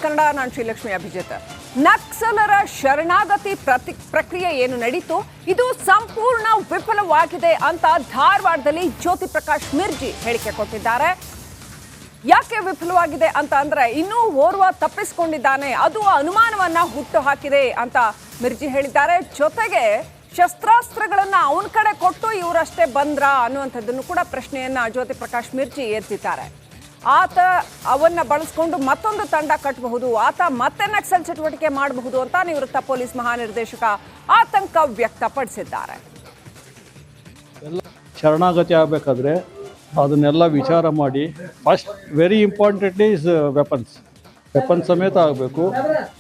ಕನ್ನಡ, ನಾನು ಶ್ರೀಲಕ್ಷ್ಮಿ ಅಭಿಜಿತ್. ನಕ್ಸಲರ ಶರಣಾಗತಿ ಪ್ರಕ್ರಿಯೆ ಏನು ನಡೀತು ಇದು ಸಂಪೂರ್ಣ ವಿಫಲವಾಗಿದೆ ಅಂತ ಧಾರವಾಡದಲ್ಲಿ ಜ್ಯೋತಿ ಪ್ರಕಾಶ್ ಮಿರ್ಜಿ ಹೇಳಿಕೆ ಕೊಟ್ಟಿದ್ದಾರೆ. ಯಾಕೆ ವಿಫಲವಾಗಿದೆ ಅಂತ ಅಂದ್ರೆ ಇನ್ನೂ ಓರ್ವ ತಪ್ಪಿಸಿಕೊಂಡಿದ್ದಾನೆ, ಅದು ಅನುಮಾನವನ್ನ ಹುಟ್ಟು ಹಾಕಿದೆ ಅಂತ ಮಿರ್ಜಿ ಹೇಳಿದ್ದಾರೆ. ಜೊತೆಗೆ ಶಸ್ತ್ರಾಸ್ತ್ರಗಳನ್ನ ಅವನ ಕಡೆ ಕೊಟ್ಟು ಇವರಷ್ಟೇ ಬಂದ್ರಾ ಅನ್ನುವಂಥದ್ದನ್ನು ಕೂಡ ಪ್ರಶ್ನೆಯನ್ನ ಜ್ಯೋತಿ ಪ್ರಕಾಶ್ ಮಿರ್ಜಿ ಎತ್ತಿದ್ದಾರೆ. ಆತ ಅವನ್ನ ಬಳಸ್ಕೊಂಡು ಮತ್ತೊಂದು ತಂಡ ಕಟ್ಟಬಹುದು, ಆತ ಮತ್ತೆ ನಕ್ಸಲ್ ಚಟುವಟಿಕೆ ಮಾಡಬಹುದು ಅಂತ ನಿವೃತ್ತ ಪೊಲೀಸ್ ಮಹಾನಿರ್ದೇಶಕ ಆತಂಕ ವ್ಯಕ್ತಪಡಿಸಿದ್ದಾರೆ. ಶರಣಾಗತಿ ಆಗಬೇಕಾದ್ರೆ ಅದನ್ನೆಲ್ಲ ವಿಚಾರ ಮಾಡಿ first very importantly is weapons ಸಮೇತ ಆಗಬೇಕು.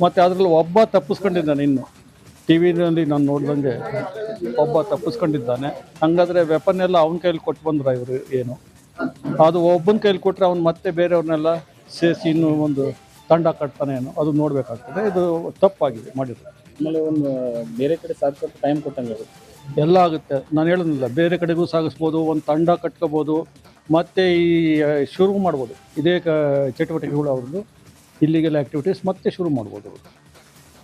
ಮತ್ತು ಅದರಲ್ಲಿ ಒಬ್ಬ ತಪ್ಪಿಸ್ಕೊಂಡಿದ್ದಾನೆ, ಇನ್ನು ಟಿ ವಿನಲ್ಲಿ ನಾನು ನೋಡ್ದಂಗೆ ಒಬ್ಬ ತಪ್ಪಿಸ್ಕೊಂಡಿದ್ದಾನೆ. ಹಾಗಾದರೆ ವೆಪನ್ ಎಲ್ಲ ಅವನ ಕೈಲಿ ಕೊಟ್ಟು ಬಂದ್ರೆ ಇವರು ಏನು, ಅದು ಒಬ್ಬನ ಕೈಲಿ ಕೊಟ್ಟರೆ ಅವ್ನು ಮತ್ತೆ ಬೇರೆಯವ್ರನ್ನೆಲ್ಲ ಸೇರಿಸಿ ಇನ್ನೂ ಒಂದು ತಂಡ ಕಟ್ತಾನೆ ಏನೋ, ಅದು ನೋಡಬೇಕಾಗ್ತದೆ. ಇದು ತಪ್ಪಾಗಿದೆ ಮಾಡಿದ್ರು. ಆಮೇಲೆ ಒಂದು ಬೇರೆ ಕಡೆ ಸಾಗಿಸೋಕೆ ಟೈಮ್ ಕೊಟ್ಟಂಗೆ ಎಲ್ಲ ಆಗುತ್ತೆ. ನಾನು ಹೇಳೋದಿಲ್ಲ, ಬೇರೆ ಕಡೆಗೂ ಸಾಗಿಸ್ಬೋದು, ಒಂದು ತಂಡ ಕಟ್ಕೋಬೋದು, ಮತ್ತು ಈ ಶುರು ಮಾಡ್ಬೋದು ಇದೇ ಚಟುವಟಿಕೆಗಳು ಅವ್ರದ್ದು ಇಲ್ಲಿಗೆಲ್ಲ ಆ್ಯಕ್ಟಿವಿಟೀಸ್ ಮತ್ತೆ ಶುರು ಮಾಡ್ಬೋದು.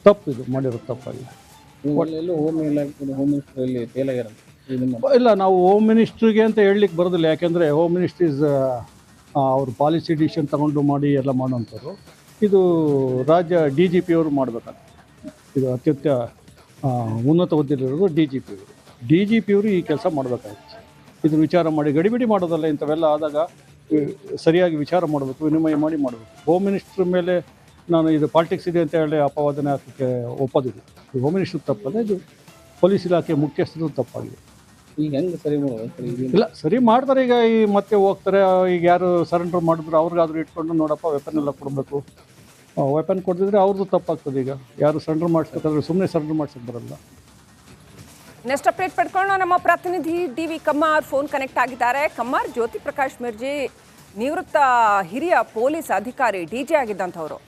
ತಪ್ಪು ಇದು ಮಾಡಿರೋದು ತಪ್ಪಾಗಿದೆ. ಹೋಮ್ ಮಿನಿಸ್ಟ್ರಲ್ಲಿ ಫೇಲ್ ಆಗ್ಯಾರಂತ ಇಲ್ಲ, ನಾವು ಹೋಮ್ ಮಿನಿಸ್ಟ್ರಿಗೆ ಅಂತ ಹೇಳಲಿಕ್ಕೆ ಬರೋದಿಲ್ಲ. ಯಾಕೆಂದರೆ ಹೋಮ್ ಮಿನಿಸ್ಟ್ರೀಸ್ ಅವರು ಪಾಲಿಸಿ ಡಿಸಿಷನ್ ತಗೊಂಡು ಮಾಡಿ ಎಲ್ಲ ಮಾಡೋಂಥವ್ರು. ಇದು ರಾಜ್ಯ DGP ಅವರು ಮಾಡಬೇಕಂತ. ಇದು ಅತ್ಯಂತ ಉನ್ನತ ಹುದ್ದೆಯಲ್ಲಿರೋದು DGP ಅವರು ಈ ಕೆಲಸ ಮಾಡಬೇಕಾಗಿತ್ತು. ಇದು ವಿಚಾರ ಮಾಡಿ ಗಡಿಬಿಡಿ ಮಾಡೋದಲ್ಲ. ಇಂಥವೆಲ್ಲ ಆದಾಗ ಸರಿಯಾಗಿ ವಿಚಾರ ಮಾಡಬೇಕು, ವಿನಿಮಯ ಮಾಡಿ ಮಾಡಬೇಕು. ಹೋಮ್ ಮಿನಿಸ್ಟ್ರ್ ಮೇಲೆ ನಾನು ಇದು ಪಾಲಿಟಿಕ್ಸ್ ಇದೆ ಅಂತ ಹೇಳಿ ಅಪವಾದನೆ ಹಾಕೋಕ್ಕೆ ಒಪ್ಪೋದಿಲ್ಲ. ಇದು ಹೋಮ್ ಮಿನಿಸ್ಟ್ರ್ ತಪ್ಪದೆ, ಇದು ಪೊಲೀಸ್ ಇಲಾಖೆ ಮುಖ್ಯಸ್ಥರು ತಪ್ಪಾಗಿದೆ. ಈಗ ಹೆಂಗೆ ಸರಿ ಮಾಡೋದು? ಇಲ್ಲ, ಸರಿ ಮಾಡ್ತಾರೆ. ಈಗ ಈ ಮತ್ತೆ ಹೋಗ್ತಾರೆ. ಈಗ ಯಾರು ಸರೆಂಡರ್ ಮಾಡಿದ್ರು ಅವ್ರಿಗಾದ್ರೂ ಇಟ್ಕೊಂಡು ನೋಡಪ್ಪ ವೆಪನ್ ಎಲ್ಲ ಕೊಡಬೇಕು. ವೆಪನ್ ಕೊಡ್ತಿದ್ರೆ ಅವ್ರದ್ದು ತಪ್ಪಾಗ್ತದೆ. ಈಗ ಯಾರು ಸರೆಂಡರ್ ಮಾಡಿಸ್ಬೇಕಾದ್ರೆ ಸುಮ್ಮನೆ ಸರೆಂಡರ್ ಮಾಡ್ಸಕ್ಕೆ ಬರಲ್ಲ. ನೆಕ್ಸ್ಟ್ ಅಪ್ಡೇಟ್ ಪಡ್ಕೊಂಡು ನಮ್ಮ ಪ್ರತಿನಿಧಿ DV ಕಮ್ಮಾರ್ ಫೋನ್ ಕನೆಕ್ಟ್ ಆಗಿದ್ದಾರೆ. ಕಮ್ಮಾರ್, ಜ್ಯೋತಿ ಪ್ರಕಾಶ್ ಮಿರ್ಜಿ ನಿವೃತ್ತ ಹಿರಿಯ ಪೊಲೀಸ್ ಅಧಿಕಾರಿ, DG ಆಗಿದ್ದಂಥವ್ರು.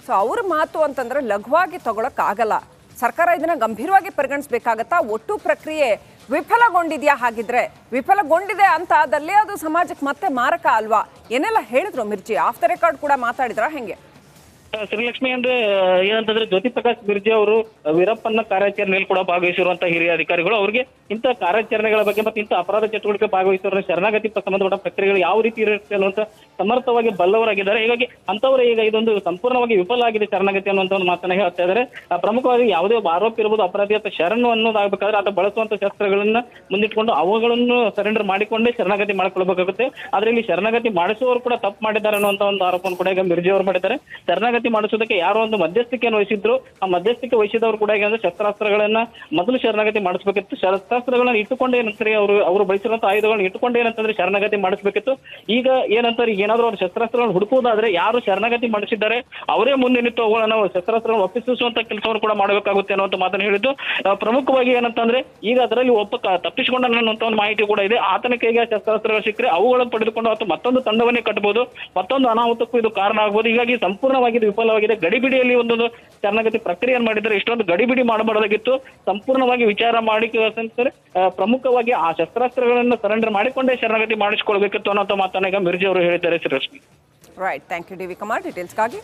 ಸೊ ಅವ್ರ ಮಾತು ಅಂತಂದ್ರೆ ಲಘುವಾಗಿ ತಗೊಳಕ್ಕಾಗಲ್ಲ. ಸರ್ಕಾರ ಇದನ್ನ ಗಂಭೀರವಾಗಿ ಪರಿಗಣಿಸಬೇಕಾಗತ್ತಾ? ಒಟ್ಟು ಪ್ರಕ್ರಿಯೆ ವಿಫಲಗೊಂಡಿದ್ಯಾ? ಹಾಗಿದ್ರೆ ವಿಫಲಗೊಂಡಿದೆ ಅಂತ ಆದಲ್ಲಿ ಅದು ಸಮಾಜಕ್ಕೆ ಮತ್ತೆ ಮಾರಕ ಅಲ್ವಾ? ಏನೆಲ್ಲ ಹೇಳಿದ್ರು ಮಿರ್ಜಿ? ಆಫ್ ದ ರೆಕಾರ್ಡ್ ಕೂಡ ಮಾತಾಡಿದ್ರ ಹೆಂಗೆ? ಶ್ರೀಲಕ್ಷ್ಮಿ ಅಂದ್ರೆ ಏನಂತಂದ್ರೆ ಜ್ಯೋತಿ ಪ್ರಕಾಶ್ ಮಿರ್ಜಿ ಅವರು ವೀರಪ್ಪನ ಕಾರ್ಯಾಚರಣೆಯಲ್ಲಿ ಕೂಡ ಭಾಗವಹಿಸಿರುವಂತಹ ಹಿರಿಯ ಅಧಿಕಾರಿಗಳು. ಅವರಿಗೆ ಇಂಥ ಕಾರ್ಯಾಚರಣೆಗಳ ಬಗ್ಗೆ ಮತ್ತು ಇಂಥ ಅಪರಾಧ ಚಟುವಟಿಕೆ ಭಾಗವಹಿಸಿರುವ ಶರಣಾಗತಿ ಸಂಬಂಧಪಟ್ಟ ಪ್ರಕ್ರಿಯೆಗಳು ಯಾವ ರೀತಿ ಇರುತ್ತೆ ಅನ್ನುವಂತ ಸಮರ್ಥವಾಗಿ ಬಲ್ಲವರಾಗಿದ್ದಾರೆ. ಹೀಗಾಗಿ ಅಂತವರು ಈಗ ಇದೊಂದು ಸಂಪೂರ್ಣವಾಗಿ ವಿಫಲ ಆಗಿದೆ ಶರಣಾಗತಿ ಅನ್ನುವಂತ ಒಂದು ಮಾತನ್ನ ಹೇಳ್ತಾ ಇದ್ದಾರೆ. ಪ್ರಮುಖವಾಗಿ ಯಾವುದೇ ಒಬ್ಬ ಆರೋಪಿ ಇರಬಹುದು, ಅಪರಾಧಿ ಅಥವಾ ಶರಣು ಅನ್ನೋದಾಗಬೇಕಾದ್ರೆ ಆತ ಬಳಸುವಂತ ಶಸ್ತ್ರಗಳನ್ನ ಮುಂದಿಟ್ಕೊಂಡು ಅವುಗಳನ್ನು ಸರೆಂಡರ್ ಮಾಡಿಕೊಂಡೇ ಶರಣಾಗತಿ ಮಾಡಿಕೊಳ್ಬೇಕಾಗುತ್ತೆ. ಆದ್ರೆ ಇಲ್ಲಿ ಶರಣಾಗತಿ ಮಾಡಿಸುವವರು ಕೂಡ ತಪ್ಪು ಮಾಡಿದ್ದಾರೆ ಅನ್ನುವಂತ ಒಂದು ಆರೋಪವನ್ನು ಕೂಡ ಈಗ ಮಿರ್ಜಿ ಅವರು ಮಾಡಿದ್ದಾರೆ. ಶರಣಾಗತಿ ಮಾಡಿಸೋದಕ್ಕೆ ಯಾರೋ ಒಂದು ಮಧ್ಯಸ್ಥಿಕೆಯನ್ನು ವಹಿಸಿದ್ರು, ಆ ಮಧ್ಯಸ್ಥಿಕೆ ವಹಿಸಿದವರು ಕೂಡ ಏನಂದ್ರೆ ಶಸ್ತ್ರಾಸ್ತ್ರಗಳನ್ನ ಮೊದಲು ಶರಣಾಗತಿ ಮಾಡಿಸಬೇಕಿತ್ತು. ಶಸ್ತ್ರಾಸ್ತ್ರಗಳನ್ನ ಇಟ್ಟುಕೊಂಡೇ ಏನಂತಾರೆ ಅವರು ಬಳಸಿರುವಂತಹ ಆಯುಧಗಳನ್ನ ಇಟ್ಟುಕೊಂಡೇ ಏನಂತಂದ್ರೆ ಶರಣಾಗತಿ ಮಾಡಿಸಬೇಕಿತ್ತು. ಈಗ ಏನಂತಾರೆ, ಏನಂದ್ರೆ ಅವ್ರು ಶಸ್ತ್ರಾಸ್ತ್ರಗಳನ್ನು ಹುಡುಕುವುದಾದ್ರೆ ಯಾರು ಶರಣಾಗತಿ ಮಾಡಿಸಿದ್ದಾರೆ ಅವರೇ ಮುಂದೆ ನಿಂತು ಅವುಗಳನ್ನ ಶಸ್ತ್ರಾಸ್ತ್ರಗಳನ್ನು ಒಪ್ಪಿಸುವಂತ ಕೆಲಸವನ್ನು ಕೂಡ ಮಾಡಬೇಕಾಗುತ್ತೆ ಅನ್ನುವಂತ ಮಾತನ್ನು ಹೇಳಿದ್ದು. ಪ್ರಮುಖವಾಗಿ ಏನಂತಂದ್ರೆ ಈಗ ಅದರಲ್ಲಿ ಒಬ್ಬ ತಪ್ಪಿಸಿಕೊಂಡ ಅನ್ನುವಂತ ಒಂದು ಮಾಹಿತಿ ಕೂಡ ಇದೆ. ಆತನ ಕೈಗೆ ಶಸ್ತ್ರಾಸ್ತ್ರಗಳು ಸಿಕ್ಕರೆ ಅವುಗಳನ್ನು ಪಡೆದುಕೊಂಡು ಅಥವಾ ಮತ್ತೊಂದು ತಂಡವನ್ನೇ ಕಟ್ಟಬಹುದು, ಮತ್ತೊಂದು ಅನಾಹುತಕ್ಕೂ ಇದು ಕಾರಣ ಆಗಬಹುದು. ಹೀಗಾಗಿ ಸಂಪೂರ್ಣವಾಗಿ ವಿಫಲವಾಗಿದೆ. ಗಡಿಬಿಡಿಯಲ್ಲಿ ಒಂದು ಶರಣಾಗತಿ ಪ್ರಕ್ರಿಯೆಯನ್ನು ಮಾಡಿದರೆ ಇಷ್ಟೊಂದು ಗಡಿಬಿಡಿ ಮಾಡಬಾರದಾಗಿತ್ತು. ಸಂಪೂರ್ಣವಾಗಿ ವಿಚಾರ ಮಾಡಿ ಪ್ರಮುಖವಾಗಿ ಆ ಶಸ್ತ್ರಾಸ್ತ್ರಗಳನ್ನು ಸರೆಂಡರ್ ಮಾಡಿಕೊಂಡೇ ಶರಣಾಗತಿ ಮಾಡಿಸಿಕೊಳ್ಬೇಕಿತ್ತು ಅನ್ನೋ ಮಾತನ್ನ ಈಗ ಮಿರ್ಜಿ ಅವರು ಹೇಳಿದ್ದಾರೆ. Shrirashmi, right, thank you DV Kammar ಡೀಟೇಲ್ಸ್ಗಾಗಿ.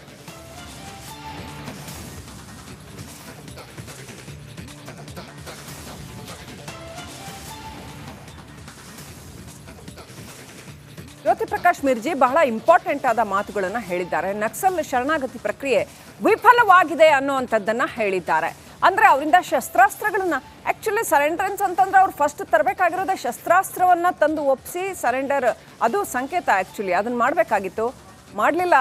ಜ್ಯೋತಿ ಪ್ರಕಾಶ್ ಮಿರ್ಜಿ ಬಹಳ ಇಂಪಾರ್ಟೆಂಟ್ ಆದ ಮಾತುಗಳನ್ನು ಹೇಳಿದ್ದಾರೆ. ನಕ್ಸಲ್ ಶರಣಾಗತಿ ಪ್ರಕ್ರಿಯೆ ವಿಫಲವಾಗಿದೆ ಅನ್ನುವಂಥದ್ದನ್ನ ಹೇಳಿದ್ದಾರೆ. ಅಂದ್ರೆ ಅವರಿಂದ ಶಸ್ತ್ರಾಸ್ತ್ರಗಳನ್ನ ಆಕ್ಚುಲಿ ಸರೆಂಡರೆನ್ಸ್ ಅಂತಂದ್ರೆ ಅವ್ರು ಫಸ್ಟ್ ತರಬೇಕಾಗಿರೋದೇ ಶಸ್ತ್ರಾಸ್ತ್ರವನ್ನ ತಂದು ಒಪ್ಪಿಸಿ ಸರೆಂಡರ್, ಅದು ಸಂಕೇತ. ಆಕ್ಚುಲಿ ಅದನ್ನ ಮಾಡಬೇಕಾಗಿತ್ತು, ಮಾಡಲಿಲ್ಲ.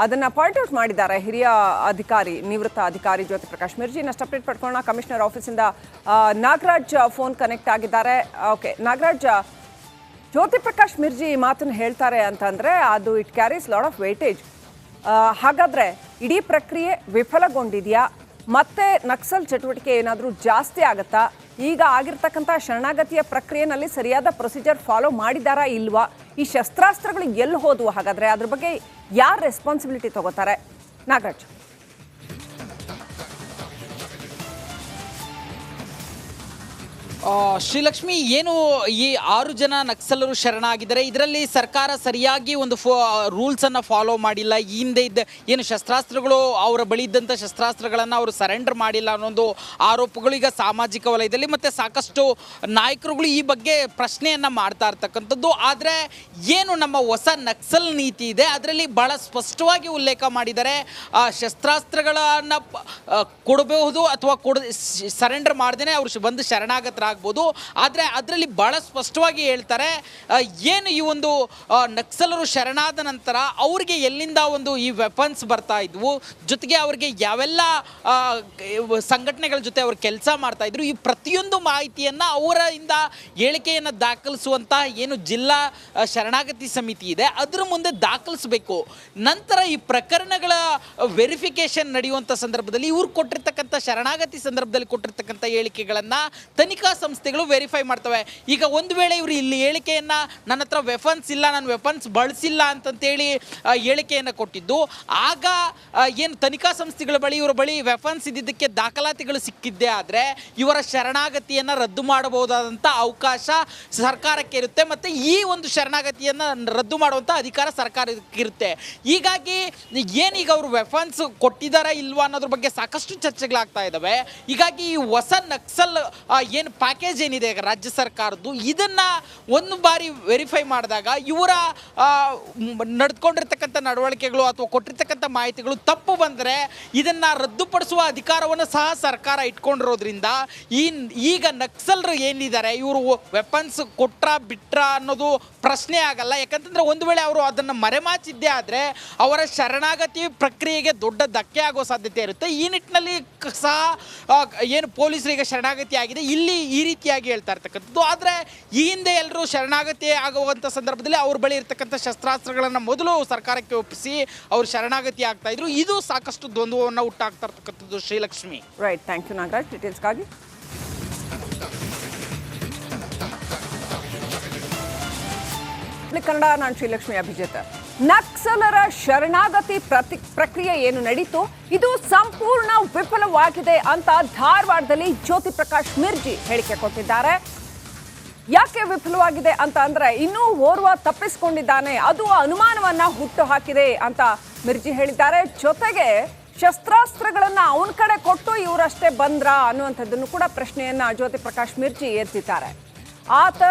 ಅದನ್ನ ಪಾಯಿಂಟ್ ಔಟ್ ಮಾಡಿದ್ದಾರೆ ಹಿರಿಯ ಅಧಿಕಾರಿ, ನಿವೃತ್ತ ಅಧಿಕಾರಿ ಜ್ಯೋತಿ ಪ್ರಕಾಶ್ ಮಿರ್ಜಿ. ನೆಕ್ಸ್ಟ್ ಅಪ್ಡೇಟ್ ಪಡ್ಕೊಳ್ಳೋಣ. ಕಮಿಷನರ್ ಆಫೀಸಿಂದ ನಾಗರಾಜ್ ಫೋನ್ ಕನೆಕ್ಟ್ ಆಗಿದ್ದಾರೆ. ಓಕೆ ನಾಗರಾಜ್, ಜ್ಯೋತಿ ಪ್ರಕಾಶ್ ಮಿರ್ಜಿ ಈ ಮಾತನ್ನು ಹೇಳ್ತಾರೆ ಅಂತಂದರೆ ಅದು it carries lot of weightage. ಹಾಗಾದರೆ ಇಡೀ ಪ್ರಕ್ರಿಯೆ ವಿಫಲಗೊಂಡಿದೆಯಾ? ಮತ್ತೆ ನಕ್ಸಲ್ ಚಟುವಟಿಕೆ ಏನಾದರೂ ಜಾಸ್ತಿ ಆಗುತ್ತಾ? ಈಗ ಆಗಿರ್ತಕ್ಕಂಥ ಶರಣಾಗತಿಯ ಪ್ರಕ್ರಿಯೆನಲ್ಲಿ ಸರಿಯಾದ ಪ್ರೊಸೀಜರ್ ಫಾಲೋ ಮಾಡಿದಾರಾ ಇಲ್ವಾ? ಈ ಶಸ್ತ್ರಾಸ್ತ್ರಗಳು ಎಲ್ಲಿ ಹೋದವು? ಹಾಗಾದರೆ ಅದ್ರ ಬಗ್ಗೆ ಯಾರು ರೆಸ್ಪಾನ್ಸಿಬಿಲಿಟಿ ತಗೋತಾರೆ? ನಾಗರಾಜ್. ಶ್ರೀಲಕ್ಷ್ಮಿ, ಏನು ಈ 6 ಜನ ನಕ್ಸಲರು ಶರಣಾಗಿದ್ದಾರೆ, ಇದರಲ್ಲಿ ಸರ್ಕಾರ ಸರಿಯಾಗಿ ಒಂದು ರೂಲ್ಸನ್ನು ಫಾಲೋ ಮಾಡಿಲ್ಲ. ಈ ಹಿಂದೆ ಇದ್ದ ಏನು ಶಸ್ತ್ರಾಸ್ತ್ರಗಳು ಅವರ ಬಳಿ ಇದ್ದಂಥ ಶಸ್ತ್ರಾಸ್ತ್ರಗಳನ್ನು ಅವರು ಸರೆಂಡರ್ ಮಾಡಿಲ್ಲ ಅನ್ನೋ ಆರೋಪಗಳು ಈಗ ಸಾಮಾಜಿಕ ವಲಯದಲ್ಲಿ ಮತ್ತು ಸಾಕಷ್ಟು ನಾಯಕರುಗಳು ಈ ಬಗ್ಗೆ ಪ್ರಶ್ನೆಯನ್ನು ಮಾಡ್ತಾ ಇರ್ತಕ್ಕಂಥದ್ದು. ಆದರೆ ಏನು ನಮ್ಮ ಹೊಸ ನಕ್ಸಲ್ ನೀತಿ ಇದೆ ಅದರಲ್ಲಿ ಭಾಳ ಸ್ಪಷ್ಟವಾಗಿ ಉಲ್ಲೇಖ ಮಾಡಿದ್ದಾರೆ. ಶಸ್ತ್ರಾಸ್ತ್ರಗಳನ್ನು ಕೊಡಬಹುದು ಅಥವಾ ಸರೆಂಡರ್ ಮಾಡ್ದೇ ಅವರು ಬಂದು ಶರಣಾಗತರಾಗ್ಬೋದು. ಆದರೆ ಅದರಲ್ಲಿ ಭಾಳ ಸ್ಪಷ್ಟವಾಗಿ ಹೇಳ್ತಾರೆ, ಏನು ಈ ಒಂದು ನಕ್ಸಲರು ಶರಣಾದ ನಂತರ ಅವ್ರಿಗೆ ಎಲ್ಲಿಂದ ಒಂದು ಈ ವೆಪನ್ಸ್ ಬರ್ತಾ ಇದ್ವು, ಜೊತೆಗೆ ಅವ್ರಿಗೆ ಯಾವೆಲ್ಲ ಸಂಘಟನೆಗಳ ಜೊತೆ ಅವರು ಕೆಲಸ ಮಾಡ್ತಾ ಇದ್ರು, ಈ ಪ್ರತಿಯೊಂದು ಮಾಹಿತಿಯನ್ನು ಅವರಿಂದ ಹೇಳಿಕೆಯನ್ನು ದಾಖಲಿಸುವಂಥ ಏನು ಜಿಲ್ಲಾ ಶರಣಾಗತಿ ಸಮಿತಿ ಇದೆ ಅದರ ಮುಂದೆ ದಾಖಲಿಸಬೇಕು. ನಂತರ ಈ ಪ್ರಕರಣಗಳ ವೆರಿಫಿಕೇಶನ್ ನಡೆಯುವಂಥ ಸಂದರ್ಭದಲ್ಲಿ ಇವ್ರು ಕೊಟ್ಟಿರ್ತಕ್ಕಂಥ ಶರಣಾಗತಿ ಸಂದರ್ಭದಲ್ಲಿ ಕೊಟ್ಟಿರ್ತಕ್ಕಂಥ ಹೇಳಿಕೆಗಳನ್ನು ತನಿಖಾ ಸಂಸ್ಥೆಗಳು ವೆರಿಫೈ ಮಾಡ್ತವೆ. ಈಗ ಒಂದು ವೇಳೆ ಇವರು ಇಲ್ಲಿ ಹೇಳಿಕೆಯನ್ನು ನನ್ನ ಹತ್ರ ವೆಪನ್ಸ್ ಇಲ್ಲ, ನಾನು ವೆಪನ್ಸ್ ಬಳಸಿಲ್ಲ ಅಂತಂತೇಳಿ ಹೇಳಿಕೆಯನ್ನು ಕೊಟ್ಟಿದ್ದು, ಆಗ ಏನು ತನಿಖಾ ಸಂಸ್ಥೆಗಳ ಬಳಿ ಇವರ ಬಳಿ ವೆಪನ್ಸ್ ಇದ್ದಿದ್ದಕ್ಕೆ ದಾಖಲಾತಿಗಳು ಸಿಕ್ಕಿದ್ದೇ ಆದರೆ ಇವರ ಶರಣಾಗತಿಯನ್ನು ರದ್ದು ಮಾಡಬಹುದಾದಂಥ ಅವಕಾಶ ಸರ್ಕಾರಕ್ಕೆ ಇರುತ್ತೆ ಮತ್ತು ಈ ಒಂದು ಶರಣಾಗತಿಯನ್ನು ರದ್ದು ಮಾಡುವಂಥ ಅಧಿಕಾರ ಸರ್ಕಾರಕ್ಕಿರುತ್ತೆ. ಹೀಗಾಗಿ ಏನೀಗ ಅವರು ವೆಪನ್ಸ್ ಕೊಟ್ಟಿದ್ದಾರಾ ಇಲ್ವಾ ಅನ್ನೋದ್ರ ಬಗ್ಗೆ ಸಾಕಷ್ಟು ಚರ್ಚೆಗಳಾಗ್ತಾ ಇದ್ದಾವೆ. ಹೀಗಾಗಿ ಈ ಹೊಸ ನಕ್ಸಲ್ ಏನು ಪ್ಯಾಕೇಜ್ ಏನಿದೆ ರಾಜ್ಯ ಸರ್ಕಾರದ್ದು, ಇದನ್ನು ಒಂದು ಬಾರಿ ವೆರಿಫೈ ಮಾಡಿದಾಗ ಇವರ ನಡೆದುಕೊಂಡಿರ್ತಕ್ಕಂಥ ನಡವಳಿಕೆಗಳು ಅಥವಾ ಕೊಟ್ಟಿರ್ತಕ್ಕಂಥ ಮಾಹಿತಿಗಳು ತಪ್ಪು ಬಂದರೆ ಇದನ್ನು ರದ್ದುಪಡಿಸುವ ಅಧಿಕಾರವನ್ನು ಸಹ ಸರ್ಕಾರ ಇಟ್ಕೊಂಡಿರೋದ್ರಿಂದ ಈಗ ನಕ್ಸಲರು ಏನಿದ್ದಾರೆ ಇವರು ವೆಪನ್ಸ್ ಕೊಟ್ರ ಬಿಟ್ರ ಅನ್ನೋದು ಪ್ರಶ್ನೆ ಆಗಲ್ಲ. ಯಾಕಂತಂದರೆ ಒಂದು ವೇಳೆ ಅವರು ಅದನ್ನು ಮರೆಮಾಚಿದ್ದೇ ಆದರೆ ಅವರ ಶರಣಾಗತಿ ಪ್ರಕ್ರಿಯೆಗೆ ದೊಡ್ಡ ಧಕ್ಕೆ ಆಗೋ ಸಾಧ್ಯತೆ ಇರುತ್ತೆ. ಈ ನಿಟ್ಟಿನಲ್ಲಿ ಸಹ ಏನು ಪೊಲೀಸರಿಗೆ ಶರಣಾಗತಿ ಆಗಿದೆ ಇಲ್ಲಿ ಈ ರೀತಿಯಾಗಿ ಹೇಳ್ತಾ ಇರ್ತಕ್ಕಂಥದ್ದು. ಆದರೆ ಈ ಹಿಂದೆ ಎಲ್ಲರೂ ಶರಣಾಗತಿ ಆಗುವಂಥ ಸಂದರ್ಭದಲ್ಲಿ ಅವ್ರ ಬಳಿ ಇರ್ತಕ್ಕಂಥ ಶಸ್ತ್ರಾಸ್ತ್ರಗಳನ್ನು ಮೊದಲು ಸರ್ಕಾರಕ್ಕೆ ಒಪ್ಪಿಸಿ ಅವರು ಶರಣಾಗತಿ ಆಗ್ತಾ ಇದ್ರು. ಇದು ಸಾಕಷ್ಟು ದ್ವಂದ್ವವನ್ನು ಹುಟ್ಟಾಗ್ತಾ ಇರ್ತಕ್ಕಂಥದ್ದು. Srilakshmi, right, thank you Nagaraj ಡೀಟೇಲ್ಸ್ಗಾಗಿ. ಕನ್ನಡ, ನಾನು ಶ್ರೀಲಕ್ಷ್ಮಿ ಅಭಿಜಿತ್. ನಕ್ಸಲರ ಶರಣಾಗತಿ ಪ್ರಕ್ರಿಯೆ ಏನು ನಡೀತು ಇದು ಸಂಪೂರ್ಣ ವಿಫಲವಾಗಿದೆ ಅಂತ ಧಾರವಾಡದಲ್ಲಿ ಜ್ಯೋತಿ ಪ್ರಕಾಶ್ ಮಿರ್ಜಿ ಹೇಳಿಕೆ ಕೊಟ್ಟಿದ್ದಾರೆ. ಯಾಕೆ ವಿಫಲವಾಗಿದೆ ಅಂತ ಅಂದ್ರೆ ಇನ್ನೂ ಓರ್ವ ತಪ್ಪಿಸಿಕೊಂಡಿದ್ದಾನೆ, ಅದು ಅನುಮಾನವನ್ನ ಹುಟ್ಟು ಹಾಕಿದೆ ಅಂತ ಮಿರ್ಜಿ ಹೇಳಿದ್ದಾರೆ. ಜೊತೆಗೆ ಶಸ್ತ್ರಾಸ್ತ್ರಗಳನ್ನ ಅವನ ಕಡೆ ಕೊಟ್ಟು ಇವರಷ್ಟೇ ಬಂದ್ರಾ ಅನ್ನುವಂಥದ್ದನ್ನು ಕೂಡ ಪ್ರಶ್ನೆಯನ್ನ ಜ್ಯೋತಿ ಪ್ರಕಾಶ್ ಮಿರ್ಜಿ ಎತ್ತಿದ್ದಾರೆ. ಆತ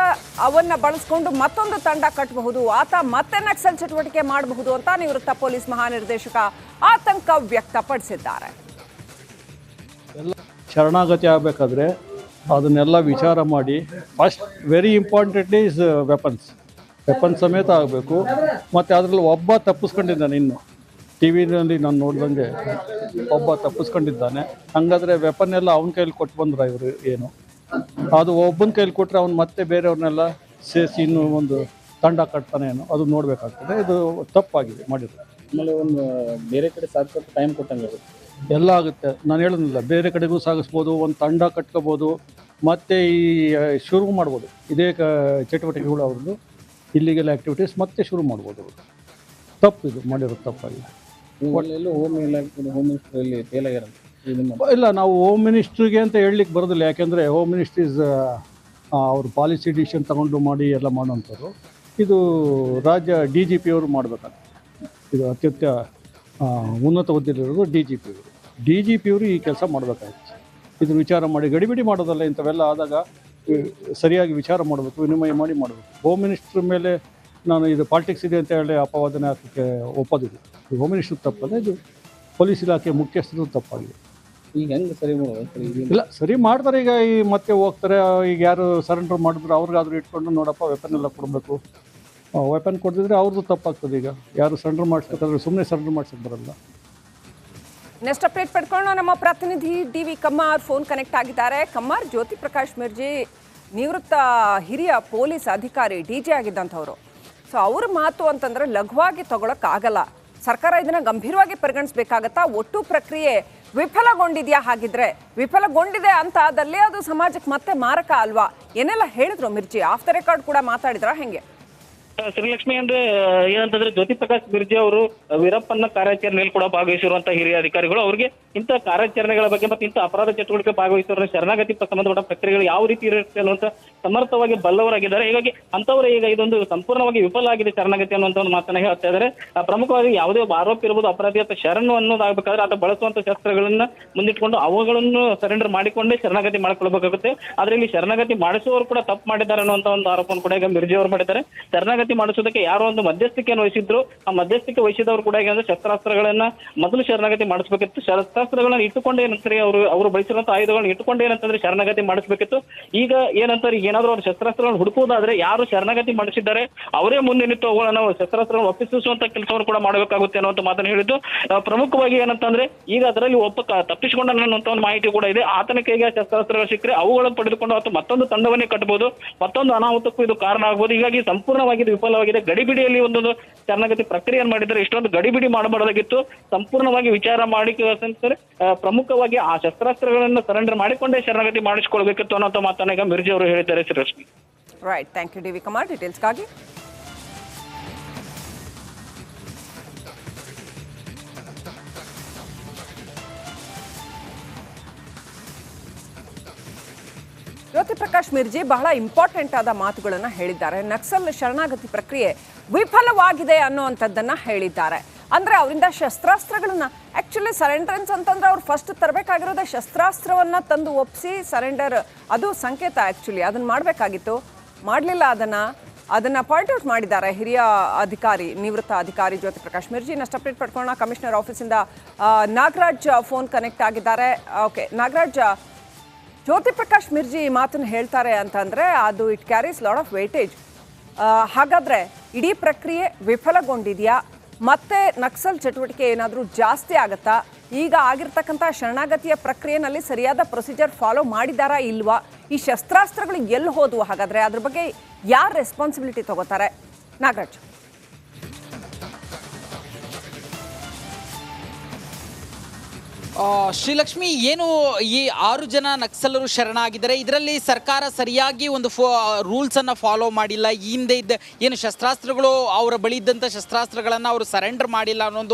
ಅವನ್ನ ಬಳಸ್ಕೊಂಡು ಮತ್ತೊಂದು ತಂಡ ಕಟ್ಟಬಹುದು, ಆತ ಮತ್ತೆ ನಕ್ಸಲ್ ಚಟುವಟಿಕೆ ಮಾಡಬಹುದು ಅಂತ ನಿವೃತ್ತ ಪೊಲೀಸ್ ಮಹಾನಿರ್ದೇಶಕ ಆತಂಕ ವ್ಯಕ್ತಪಡಿಸಿದ್ದಾರೆ. ಎಲ್ಲ ಶರಣಾಗತಿ ಆಗಬೇಕಾದ್ರೆ ಅದನ್ನೆಲ್ಲ ವಿಚಾರ ಮಾಡಿ first very important is weapons ಸಮೇತ ಆಗಬೇಕು. ಮತ್ತು ಅದರಲ್ಲಿ ಒಬ್ಬ ತಪ್ಪಿಸ್ಕೊಂಡಿದ್ದಾನೆ, ಇನ್ನು ಟಿ ವಿನಲ್ಲಿ ನಾನು ನೋಡ್ದಂಗೆ ಒಬ್ಬ ತಪ್ಪಿಸ್ಕೊಂಡಿದ್ದಾನೆ. ಹಾಗಾದರೆ ವೆಪನ್ ಎಲ್ಲ ಅವನ ಕೈಲಿ ಕೊಟ್ಟು ಬಂದ್ರ ಇವರು ಏನು, ಅದು ಒಬ್ಬನ ಕೈಲಿ ಕೊಟ್ಟರೆ ಅವ್ನು ಮತ್ತೆ ಬೇರೆಯವ್ರನ್ನೆಲ್ಲ ಸೇರಿಸಿ ಇನ್ನೂ ಒಂದು ತಂಡ ಕಟ್ತಾನೆ ಏನೋ ಅದು ನೋಡಬೇಕಾಗ್ತದೆ. ಇದು ತಪ್ಪಾಗಿದೆ ಮಾಡಿರೋದು. ಆಮೇಲೆ ಒಂದು ಬೇರೆ ಕಡೆ ಸಾಗಿಸೋಕೆ ಟೈಮ್ ಕೊಟ್ಟಂಗೆ ಎಲ್ಲ ಆಗುತ್ತೆ. ನಾನು ಹೇಳೋದಿಲ್ಲ, ಬೇರೆ ಕಡೆಗೂ ಸಾಗಿಸ್ಬೋದು, ಒಂದು ತಂಡ ಕಟ್ಕೋಬೋದು, ಮತ್ತು ಈ ಶುರು ಮಾಡ್ಬೋದು ಇದೇ ಚಟುವಟಿಕೆಗಳು ಅವ್ರದ್ದು ಇಲ್ಲಿಗೆಲ್ಲ ಆ್ಯಕ್ಟಿವಿಟೀಸ್ ಮತ್ತೆ ಶುರು ಮಾಡ್ಬೋದು. ಅವರು ತಪ್ಪು, ಇದು ಮಾಡಿರೋದು ತಪ್ಪಾಗಿದೆ. ಹೋಮ್ ಮಿನಿಸ್ಟ್ರಲ್ಲಿ ಫೇಲ್ ಆಗ್ಯಾರಂತೆ. ಇಲ್ಲ, ನಾವು ಹೋಮ್ ಮಿನಿಸ್ಟ್ರಿಗೆ ಅಂತ ಹೇಳಲಿಕ್ಕೆ ಬರೋದಿಲ್ಲ. ಯಾಕೆಂದರೆ ಹೋಮ್ ಮಿನಿಸ್ಟ್ರೀಸ್ ಅವರು ಪಾಲಿಸಿ ಡಿಸಿಷನ್ ತಗೊಂಡು ಮಾಡಿ ಎಲ್ಲ ಮಾಡೋಂಥವ್ರು. ಇದು ರಾಜ್ಯ DGP ಅವರು ಮಾಡಬೇಕಾಗ್ತದೆ. ಇದು ಅತ್ಯಂತ ಉನ್ನತ ಹುದ್ದೆಯಲ್ಲಿರೋದು DGP ಅವರು ಈ ಕೆಲಸ ಮಾಡಬೇಕಾಗುತ್ತೆ. ಇದು ವಿಚಾರ ಮಾಡಿ ಗಡಿಬಿಡಿ ಮಾಡೋದಲ್ಲ. ಇಂಥವೆಲ್ಲ ಆದಾಗ ಸರಿಯಾಗಿ ವಿಚಾರ ಮಾಡಬೇಕು, ವಿನಿಮಯ ಮಾಡಿ ಮಾಡಬೇಕು. ಹೋಮ್ ಮಿನಿಸ್ಟ್ರ್ ಮೇಲೆ ನಾನು ಇದು ಪಾಲಿಟಿಕ್ಸ್ ಇದೆ ಅಂತ ಹೇಳಿ ಅಪವಾದನೆ ಹಾಕೋಕ್ಕೆ ಒಪ್ಪೋದಿಲ್ಲ. ಇದು ಹೋಮ್ ಮಿನಿಸ್ಟ್ರ್ ತಪ್ಪಲ್ಲ, ಇದು ಪೊಲೀಸ್ ಇಲಾಖೆ ಮುಖ್ಯಸ್ಥರು ತಪ್ಪಾಗಿದೆ. ಈಗ ಹೆಂಗೆ ಸರಿ ಮಾಡೋದು? ಇಲ್ಲ, ಸರಿ ಮಾಡ್ತಾರೆ. ಈಗ ಈ ಮತ್ತೆ ಹೋಗ್ತಾರೆ, ಈಗ ಯಾರು ಸರೆಂಡರ್ ಮಾಡಿದ್ರು ಅವ್ರಿಗಾದ್ರೂ ಇಟ್ಕೊಂಡು ನೋಡಪ್ಪ ವೆಪನ್ ಎಲ್ಲ ಕೊಡಬೇಕು. ವೆಪನ್ ಕೊಡ್ತಿದ್ರೆ ಅವ್ರದ್ದು ತಪ್ಪಾಗ್ತದೆ. ಈಗ ಯಾರು ಸರೆಂಡರ್ ಮಾಡಿಸ್ಬೇಕಾದ್ರೆ ಸುಮ್ಮನೆ ಸರೆಂಡರ್ ಮಾಡ್ಸಕ್ಕೆ ಬರಲ್ಲ. ನೆಕ್ಸ್ಟ್ ಅಪ್ಡೇಟ್ ಪಡ್ಕೊಂಡು ನಮ್ಮ ಪ್ರತಿನಿಧಿ DV ಕಮ್ಮಾರ್ ಫೋನ್ ಕನೆಕ್ಟ್ ಆಗಿದ್ದಾರೆ. ಕಮ್ಮಾರ್, ಜ್ಯೋತಿ ಪ್ರಕಾಶ್ ಮಿರ್ಜಿ ನಿವೃತ್ತ ಹಿರಿಯ ಪೊಲೀಸ್ ಅಧಿಕಾರಿ, DG ಆಗಿದ್ದಂಥವ್ರು. ಸೊ ಅವ್ರ ಮಾತು ಅಂತಂದ್ರೆ ಲಘುವಾಗಿ ತಗೊಳಕ್ಕಾಗಲ್ಲ. ಸರ್ಕಾರ ಇದನ್ನ ಗಂಭೀರವಾಗಿ ಪರಿಗಣಿಸಬೇಕಾಗತ್ತಾ? ಒಟ್ಟು ಪ್ರಕ್ರಿಯೆ ವಿಫಲಗೊಂಡಿದೆಯಾ? ಹಾಗಿದ್ರೆ ವಿಫಲಗೊಂಡಿದೆ ಅಂತ ಆದಲ್ಲಿ ಅದು ಸಮಾಜಕ್ಕೆ ಮತ್ತೆ ಮಾರಕ ಅಲ್ವಾ? ಏನೆಲ್ಲ ಹೇಳಿದ್ರು ಮಿರ್ಜಿ? ಆಫ್ ದ ರೆಕಾರ್ಡ್ ಕೂಡ ಮಾತಾಡಿದ್ರ ಹೆಂಗೆ? ಶ್ರೀಲಕ್ಷ್ಮಿ ಅಂದ್ರೆ ಏನಂತಂದ್ರೆ ಜ್ಯೋತಿ ಪ್ರಕಾಶ್ ಬಿರ್ಜಿ ಅವರು ವೀರಪ್ಪನ ಕಾರ್ಯಾಚರಣೆಯಲ್ಲಿ ಕೂಡ ಭಾಗವಹಿಸಿರುವಂತ ಹಿರಿಯ ಅಧಿಕಾರಿಗಳು ಅವರಿಗೆ ಇಂಥ ಕಾರ್ಯಾಚರಣೆಗಳ ಬಗ್ಗೆ ಮತ್ತೆ ಇಂಥ ಅಪರಾಧ ಚಟುವಟಿಕೆ ಭಾಗವಹಿಸಿರುವ ಶರಣಾಗತಿ ಸಂಬಂಧಪಟ್ಟ ಪ್ರಕ್ರಿಯೆಗಳು ಯಾವ ರೀತಿ ಇರುತ್ತೆ ಅನ್ನುವಂತ ಸಮರ್ಥವಾಗಿ ಬಲ್ಲವರಾಗಿದ್ದಾರೆ. ಹೀಗಾಗಿ ಅಂತವರೇ ಈಗ ಇದೊಂದು ಸಂಪೂರ್ಣವಾಗಿ ವಿಫಲ ಆಗಿದೆ ಶರಣಾಗತಿ ಅನ್ನುವಂತ ಒಂದು ಮಾತನ್ನ ಹೇಳ್ತಾ ಇದ್ದಾರೆ. ಪ್ರಮುಖವಾಗಿ ಯಾವುದೇ ಒಬ್ಬ ಆರೋಪಿ ಇರಬಹುದು, ಅಪರಾಧಿ ಅಥವಾ ಶರಣು ಅನ್ನೋದಾಗಬೇಕಾದ್ರೆ ಆತ ಬಳಸುವಂತ ಶಸ್ತ್ರಗಳನ್ನ ಮುಂದಿಟ್ಕೊಂಡು ಅವುಗಳನ್ನು ಸರೆಂಡರ್ ಮಾಡಿಕೊಂಡೇ ಶರಣಾಗತಿ ಮಾಡ್ಕೊಳ್ಬೇಕಾಗುತ್ತೆ. ಆದ್ರೆ ಇಲ್ಲಿ ಶರಣಾಗತಿ ಮಾಡಿಸುವವರು ಕೂಡ ತಪ್ಪು ಮಾಡಿದ್ದಾರೆ ಅನ್ನುವಂತ ಒಂದು ಆರೋಪವನ್ನು ಕೂಡ ಈಗ ಮಿರ್ಜಿ ಅವರು ಮಾಡಿದ್ದಾರೆ. ಶರಣಾಗತಿ ಮಾಡಿಸೋದಕ್ಕೆ ಯಾರೋ ಒಂದು ಮಧ್ಯಸ್ಥಿಕೆಯನ್ನು ವಹಿಸಿದ್ರು, ಆ ಮಧ್ಯಸ್ಥಿಕೆ ವಹಿಸಿದವರು ಕೂಡ ಈಗ ಶಸ್ತ್ರಾಸ್ತ್ರಗಳನ್ನ ಮೊದಲು ಶರಣಾಗತಿ ಮಾಡಿಸಬೇಕಿತ್ತು. ಶಸ್ತ್ರಾಸ್ತ್ರಗಳನ್ನ ಇಟ್ಟುಕೊಂಡೇ ಏನಂತಾರೆ ಅವರು ಬಳಸಿರುವಂತ ಆಯುಧಗಳನ್ನ ಇಟ್ಟುಕೊಂಡೇ ಏನಂತಂದ್ರೆ ಶರಣಾಗತಿ ಮಾಡಿಸಬೇಕಿತ್ತು. ಈಗ ಏನಂತಾರೆ, ಏನಾದ್ರು ಅವ್ರು ಶಸ್ತ್ರಾಸ್ತ್ರಗಳನ್ನು ಹುಡುಕುವುದಾದ್ರೆ ಯಾರು ಶರಣಾಗತಿ ಮಾಡಿಸಿದ್ದಾರೆ ಅವರೇ ಮುಂದೆ ನಿಂತು ಅವುಗಳನ್ನ ಶಸ್ತ್ರಾಸ್ತ್ರಗಳನ್ನು ಒಪ್ಪಿಸುವಂತ ಕೆಲಸವನ್ನು ಕೂಡ ಮಾಡಬೇಕಾಗುತ್ತೆ ಅನ್ನುವಂತ ಮಾತನ್ನು ಹೇಳಿದ್ದು. ಪ್ರಮುಖವಾಗಿ ಏನಂತಂದ್ರೆ ಈಗ ಅದರಲ್ಲಿ ತಪ್ಪಿಸಿಕೊಂಡ ಅನ್ನುವಂತ ಒಂದು ಮಾಹಿತಿ ಕೂಡ ಇದೆ. ಆತನ ಕೈಗೆ ಶಸ್ತ್ರಾಸ್ತ್ರಗಳು ಸಿಕ್ಕರೆ ಅವುಗಳನ್ನು ಪಡೆದುಕೊಂಡು ಆತ ಮತ್ತೊಂದು ತಂಡವನ್ನೇ ಕಟ್ಟಬಹುದು, ಮತ್ತೊಂದು ಅನಾಹುತಕ್ಕೂ ಇದು ಕಾರಣ ಆಗಬಹುದು. ಹೀಗಾಗಿ ಸಂಪೂರ್ಣವಾಗಿ ವಿಫಲವಾಗಿದೆ. ಗಡಿಬಿಡಿಯಲ್ಲಿ ಒಂದೊಂದು ಶರಣಾಗತಿ ಪ್ರಕ್ರಿಯೆಯನ್ನು ಮಾಡಿದರೆ ಇಷ್ಟೊಂದು ಗಡಿಬಿಡಿ ಮಾಡಬಾರದಾಗಿತ್ತು. ಸಂಪೂರ್ಣವಾಗಿ ವಿಚಾರ ಮಾಡಿ ಪ್ರಮುಖವಾಗಿ ಆ ಶಸ್ತ್ರಾಸ್ತ್ರಗಳನ್ನು ಸರೆಂಡರ್ ಮಾಡಿಕೊಂಡೇ ಶರಣಾಗತಿ ಮಾಡಿಸಿಕೊಳ್ಬೇಕಿತ್ತು ಅನ್ನೋ ಮಾತನ್ನ ಈಗ ಮಿರ್ಜಿ ಅವರು ಹೇಳಿದ್ದಾರೆ. Shrirashmi, right, thank you D V Kumar ಡೀಟೇಲ್ಸ್ಗಾಗಿ. ಜ್ಯೋತಿ ಪ್ರಕಾಶ್ ಮಿರ್ಜಿ ಬಹಳ ಇಂಪಾರ್ಟೆಂಟ್ ಆದ ಮಾತುಗಳನ್ನು ಹೇಳಿದ್ದಾರೆ. ನಕ್ಸಲ್ ಶರಣಾಗತಿ ಪ್ರಕ್ರಿಯೆ ವಿಫಲವಾಗಿದೆ ಅನ್ನುವಂಥದ್ದನ್ನ ಹೇಳಿದ್ದಾರೆ. ಅಂದ್ರೆ ಅವರಿಂದ ಶಸ್ತ್ರಾಸ್ತ್ರಗಳನ್ನ ಆಕ್ಚುಲಿ ಸರೆಂಡರೆನ್ಸ್ ಅಂತಂದ್ರೆ ಅವ್ರು ಫಸ್ಟ್ ತರಬೇಕಾಗಿರೋದೇ ಶಸ್ತ್ರಾಸ್ತ್ರವನ್ನ ತಂದು ಒಪ್ಪಿಸಿ ಸರೆಂಡರ್, ಅದು ಸಂಕೇತ. ಆಕ್ಚುಲಿ ಅದನ್ನ ಮಾಡಬೇಕಾಗಿತ್ತು, ಮಾಡಲಿಲ್ಲ. ಅದನ್ನ ಪಾಯಿಂಟ್ ಔಟ್ ಮಾಡಿದ್ದಾರೆ ಹಿರಿಯ ಅಧಿಕಾರಿ, ನಿವೃತ್ತ ಅಧಿಕಾರಿ ಜ್ಯೋತಿ ಪ್ರಕಾಶ್ ಮಿರ್ಜಿ. ಇನ್ನಷ್ಟು ಅಪ್ಡೇಟ್ ಪಡ್ಕೊಳ್ಳೋಣ. ಕಮಿಷನರ್ ಆಫೀಸಿಂದ ನಾಗರಾಜ್ ಫೋನ್ ಕನೆಕ್ಟ್ ಆಗಿದ್ದಾರೆ. ಓಕೆ ನಾಗರಾಜ್, ಜ್ಯೋತಿ ಪ್ರಕಾಶ್ ಮಿರ್ಜಿ ಈ ಮಾತನ್ನು ಹೇಳ್ತಾರೆ ಅಂತಂದರೆ ಅದು it carries lot of weightage. ಹಾಗಾದರೆ ಇಡೀ ಪ್ರಕ್ರಿಯೆ ವಿಫಲಗೊಂಡಿದೆಯಾ? ಮತ್ತೆ ನಕ್ಸಲ್ ಚಟುವಟಿಕೆ ಏನಾದರೂ ಜಾಸ್ತಿ ಆಗುತ್ತಾ? ಈಗ ಆಗಿರ್ತಕ್ಕಂಥ ಶರಣಾಗತಿಯ ಪ್ರಕ್ರಿಯೆನಲ್ಲಿ ಸರಿಯಾದ ಪ್ರೊಸೀಜರ್ ಫಾಲೋ ಮಾಡಿದಾರಾ ಇಲ್ವಾ? ಈ ಶಸ್ತ್ರಾಸ್ತ್ರಗಳು ಎಲ್ಲಿ ಹೋದವು? ಹಾಗಾದರೆ ಅದ್ರ ಬಗ್ಗೆ ಯಾರು ರೆಸ್ಪಾನ್ಸಿಬಿಲಿಟಿ ತಗೋತಾರೆ? ನಾಗರಾಜ್. ಶ್ರೀಲಕ್ಷ್ಮಿ, ಏನು ಈ 6 ಜನ ನಕ್ಸಲರು ಶರಣಾಗಿದ್ದಾರೆ, ಇದರಲ್ಲಿ ಸರ್ಕಾರ ಸರಿಯಾಗಿ ಒಂದು ರೂಲ್ಸ್ ಅನ್ನ ಫಾಲೋ ಮಾಡಿಲ್ಲ. ಈ ಹಿಂದೆ ಇದ್ದ ಏನು ಶಸ್ತ್ರಾಸ್ತ್ರಗಳು ಅವರ ಬಳಿ ಇದ್ದಂಥ ಶಸ್ತ್ರಾಸ್ತ್ರಗಳನ್ನು ಅವರು ಸರೆಂಡರ್ ಮಾಡಿಲ್ಲ ಅನ್ನೋದು